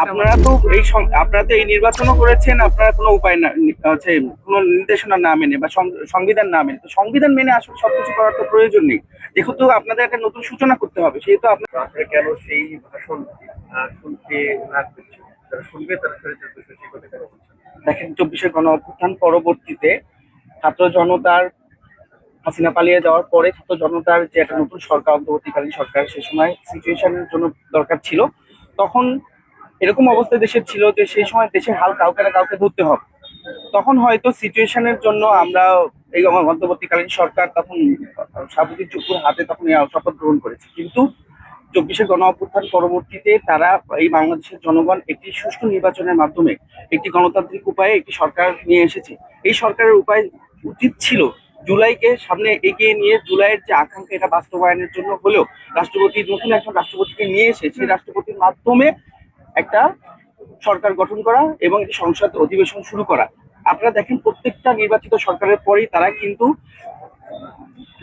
আপনারা তো আপনারা তো এই নির্বাচনও করেছেন, আপনারা কোনো উপায় না হচ্ছে কোনো নির্দেশনা না মেনে বা সংবিধান না মেনে, তো সংবিধান মেনে আসলে সবকিছু করার তো প্রয়োজন নেই। যেহেতু আপনাদের একটা নতুন সূচনা করতে হবে, সেহেতু আপনারা কেন সেই ভাষণ শুনতে না করছেন? যারা শুনবে তারা শরীরের বিষয় সেই কথা কেন বলছেন? দেখেন, 24-এর গণ অভ্যুত্থান পরবর্তীতে ছাত্র জনতার হাসিনা পালিয়ে যাওয়ার পরে ছাত্র জনতার যে একটা নতুন সরকার, অন্তর্বর্তীকালীন সরকার, সে সময় সিচুয়েশনের জন্য দরকার ছিল। তখন এরকম অবস্থা দেশের ছিল যে সেই সময় দেশের হাল কাউকে না কাউকে ধরতে হবে। তখন হয়তো সিচুয়েশনের জন্য আমরা এই অন্তর্বর্তীকালীন সরকার তখন সাবুদ্দিন চুপ্পুর হাতে তখন এই শপথ গ্রহণ করেছে। কিন্তু 24-এর গণ অভ্যুত্থান পরবর্তীতে তারা এই বাংলাদেশের জনগণ একটি সুষ্ঠু নির্বাচনের মাধ্যমে একটি গণতান্ত্রিক উপায়ে একটি সরকার নিয়ে এসেছে। এই সরকারের উপায় উচিত ছিল জুলাইকে সামনে এগিয়ে নিয়ে জুলাইয়ের যে আকাঙ্ক্ষা এটা বাস্তবায়নের জন্য হলেও রাষ্ট্রপতি, নতুন একজন রাষ্ট্রপতিকে নিয়ে এসে সেই রাষ্ট্রপতির মাধ্যমে একটা সরকার গঠন করা এবং একটি সংসদ অধিবেশন শুরু করা। আপনারা দেখেন, প্রত্যেকটা নির্বাচিত সরকারের পরেই তারা কিন্তু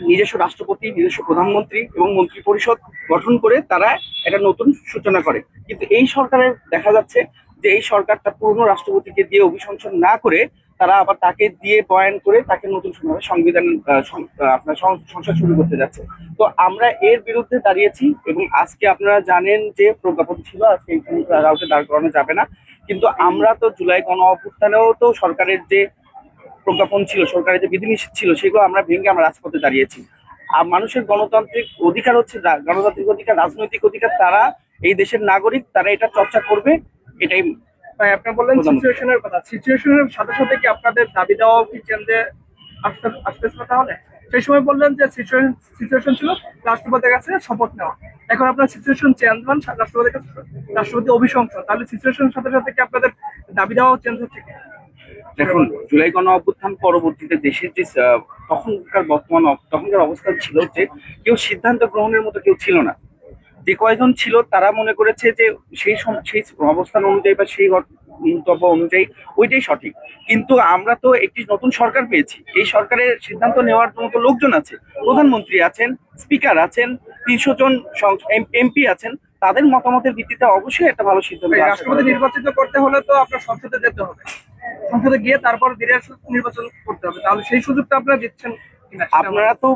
নিজস্ব রাষ্ট্রপতি, নিজস্ব প্রধানমন্ত্রী এবং মন্ত্রী পরিষদ গঠন করে তারা একটা নতুন সূচনা করে। কিন্তু এই সরকারের দেখা যাচ্ছে যে এই সরকার তার পুরনো রাষ্ট্রপতিকে দিয়ে অভিশংসন না করে তারা আবার তাকে দিয়ে বয়ান করে তাকে নতুন সংবিধান আপনার সংসদ শুরু করতে যাচ্ছে। তো আমরা এর বিরুদ্ধে দাঁড়িয়েছি এবং আজকে আপনারা জানেন যে প্রজ্ঞাপন ছিল, আজকে এখানে কাউকে দাঁড় করানো যাবে না। কিন্তু আমরা তো জুলাই গণ অভ্যুত্থানেও তো সরকারের যে প্রজ্ঞাপন ছিল, সরকারের যে বিধিনিষেধ ছিল, সেগুলো আমরা ভেঙে আমরা রাজপথে দাঁড়িয়েছি। আর মানুষের গণতান্ত্রিক অধিকার হচ্ছে গণতান্ত্রিক অধিকার, রাজনৈতিক অধিকার। তারা এই দেশের নাগরিক, তারা এটা চর্চা করবে, এটাই। ভাই, আপনি বললেন সিচুয়েশনের কথা, সিচুয়েশনের সাথে সাথে কি আপনাদের দাবি দেওয়াও কি চেঞ্জে আসতেছে না? তাহলে সেই সময় বললেন যে সিচুয়েশন ছিল রাষ্ট্রপতির কাছে শপথ নেওয়া, এখন আপনার সিচুয়েশন চেঞ্জ হন রাষ্ট্রপতির কাছে রাষ্ট্রপতি অভিশংসন, তাহলে সিচুয়েশনের সাথে সাথে কি আপনাদের দাবি দেওয়াও চেঞ্জ হচ্ছে কি? দেখুন, জুলাই গণ অভ্যুত্থান পরবর্তীতে দেশের যে তখনকার অবস্থা ছিল যে কেউ সিদ্ধান্ত গ্রহণের মতো কেউ ছিল না। যে কয়জন ছিল তারা মনে করেছে যে সেই অবস্থান অনুযায়ী বা সেই মন্তব্য অনুযায়ী ওইটাই সঠিক। কিন্তু আমরা তো একটি নতুন সরকার পেয়েছি, এই সরকারের সিদ্ধান্ত নেওয়ার মতো লোকজন আছে, প্রধানমন্ত্রী আছেন, স্পিকার আছেন, 300 জন এমপি আছেন। তাদের মতামতের ভিত্তিতে অবশ্যই একটা ভালো সিদ্ধান্ত রাষ্ট্রপতি নির্বাচিত করতে হলে তো আপনার সংসদে যেতে হবে, সংসদে গিয়ে তারপর নির্বাচন করতে হবে, তাহলে সেই সুযোগটা আপনারা দিচ্ছেন কিনা? আপনারা তো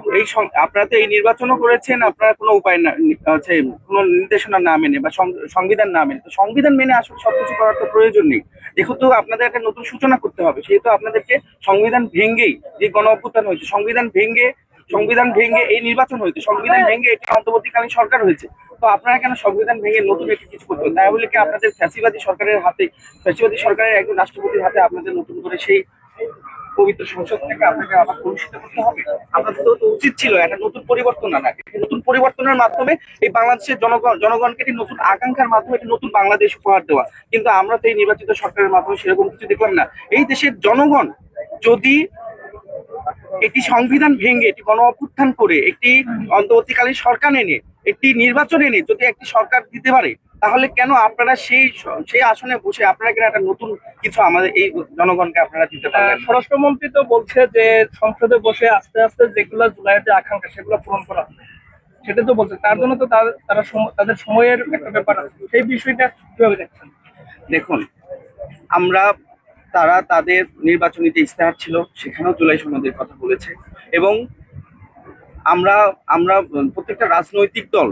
এই নির্বাচনও করেছেন, আপনারা কোনো উপায় না হচ্ছে কোনো নির্দেশনা না মেনে বা সংবিধান না মেনে, তো সংবিধান মেনে আসলে সবকিছু করার তো প্রয়োজন নেই। যেহেতু আপনাদের একটা নতুন সূচনা করতে হবে, সেহেতু আপনাদেরকে সংবিধান ভেঙ্গেই যে গণ অভ্যুত্থান হয়েছে, সংবিধান ভেঙ্গে এই নির্বাচন হয়েছে, সংবিধান ভেঙ্গে একটি অন্তর্বর্তীকালীন সরকার হয়েছে। তো আপনারা কেন সংবিধান ভেঙে নতুন একটি কিছু করতে হবে? তাই বলে কি আপনাদের ফ্যাসিবাদী সরকারের একজন রাষ্ট্রপতির হাতে আপনাদের নতুন করে সেই পবিত্র সংসদ থেকে আপনাকে আবার কলুষিত করতে হবে? আপনাদের তো উচিত ছিল একটা নতুন পরিবর্তন আনা, নতুন পরিবর্তনের মাধ্যমে এই বাংলাদেশের জনগণকে একটি নতুন আকাঙ্ক্ষার মাধ্যমে একটি নতুন বাংলাদেশ উপহার দেওয়া। কিন্তু আমরা তো এই নির্বাচিত সরকারের মাধ্যমে সেরকম কিছু দেখলাম না। এই দেশের জনগণ যদি একটি সংবিধান ভেঙে একটি গণ অভ্যুত্থান করে একটি অন্তর্বর্তীকালীন সরকার এনে একটি নির্বাচন এনে যদি একটি সরকার দিতে পারে, তাহলে কেন আপনারা সেই আসনে বসে আপনারা কেন একটা নতুন কিছু আমাদের এই জনগণকে আপনারা দিতে পারবেন? স্বরাষ্ট্রমন্ত্রী তো বলছে যে সংসদে বসে আস্তে আস্তে যেগুলো জুলাইয়ের যে আকাঙ্ক্ষা সেগুলো পূরণ করা হবে, সেটা তো বলছে। তার জন্য তো তাদের সময়ের একটা ব্যাপার আছে, সেই বিষয়টা কিভাবে দেখছেন? দেখুন, আমরা তারা তাদের নির্বাচনী যে ইস্তেহার ছিল সেখানেও জুলাই সনদের কথা বলেছে এবং আমরা আমরা প্রত্যেকটা রাজনৈতিক দল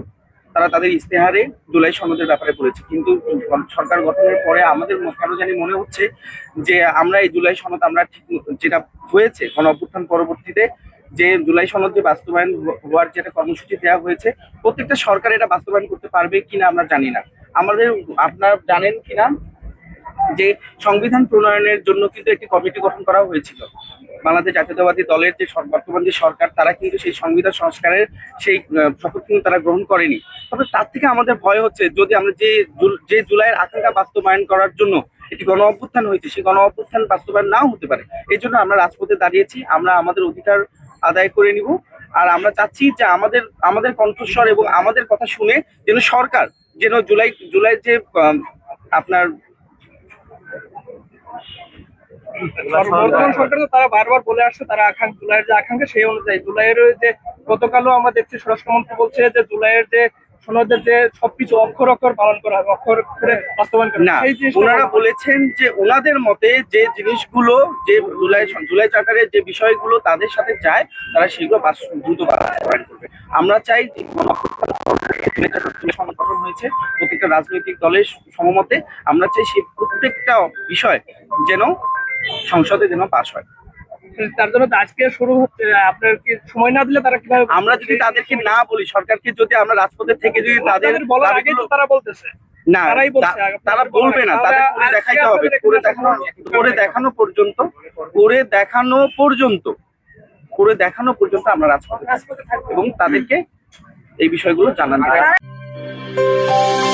তারা তাদের ইস্তেহারে জুলাই সনদের ব্যাপারে বলেছে। কিন্তু সরকার গঠনের পরে আমাদের কেন জানি মনে হচ্ছে যে আমরা এই জুলাই সনদ আমরা ঠিক যেটা হয়েছে গণ অভ্যুত্থান পরবর্তীতে যে জুলাই সনদ যে বাস্তবায়ন হওয়ার যেটা কর্মসূচি দেওয়া হয়েছে, প্রত্যেকটা সরকার এটা বাস্তবায়ন করতে পারবে কিনা আমরা জানি না। আপনারা জানেন কিনা যে সংবিধান প্রণয়নের জন্য কিন্তু একটি কমিটি গঠন করা হয়েছিল। বাংলাদেশ জাতীয়তাবাদী দলের যে বর্তমান যে সরকার, তারা কিন্তু সেই সংবিধান সংস্কারের সেই শপথ কিন্তু তারা গ্রহণ করেনি। তবে তার থেকে আমাদের ভয় হচ্ছে যদি আমরা যে জুলাইয়ের আকাঙ্ক্ষা বাস্তবায়ন করার জন্য একটি গণ অভ্যুত্থান হয়েছে, সেই গণ অভ্যুত্থান বাস্তবায়ন নাও হতে পারে। এই জন্য আমরা রাজপথে দাঁড়িয়েছি, আমরা আমাদের অধিকার আদায় করে নিব। আর আমরা চাচ্ছি যে আমাদের কণ্ঠস্বর এবং আমাদের কথা শুনে যেন সরকার যেন জুলাই যে আপনার বর্তমান সরকার তো তারা বারবার বলে আসছে তারা জুলাইয়ের যে আকাঙ্ক্ষা সেই অনুযায়ী জুলাইয়ের যে গতকালও আমরা দেখছি স্বরাষ্ট্রমন্ত্রী বলছে যে জুলাইয়ের যে সনদের যে সবকিছু অক্ষর অক্ষর পালন করা হবে, অক্ষর করে বাস্তবায়ন করা হবে, না, সেই জিনিসটা ওনারা বলা- বলেছেন যে ওনাদের মতে যে জিনিসগুলো যে জুলাই চার্টারের যে বিষয়গুলো তাদের সাথে যায় তারা সেগুলো দ্রুত বাস্তবায়ন করবে। আমরা চাই যে জুলাই চার্টার সংগঠন হয়েছে প্রত্যেকটা রাজনৈতিক দলের সমমতে, আমরা চাই সেই প্রত্যেকটা বিষয় যেন সংসদে যেন পাশ হয়। তার জন্য তো আজকে শুরু হচ্ছে, আপনার কি সময় না দিলে তারা কিভাবে? আমরা যদি তাদেরকে না বলি, সরকারকে যদি আমরা রাজপথে থেকে যদি তাদের তাদের বলার আগেই তো তারা বলতেছে। না, তারাই বলছে, তারা বলবে না, তাদের করে তাহলে দেখাইতে আজকে হবে। আপনাদের করে একটা দেখানো করে করে দেখানো পর্যন্ত আমরা রাজপথে থাকবো এবং তাদেরকে এই বিষয়গুলো জানান দিতে হবে।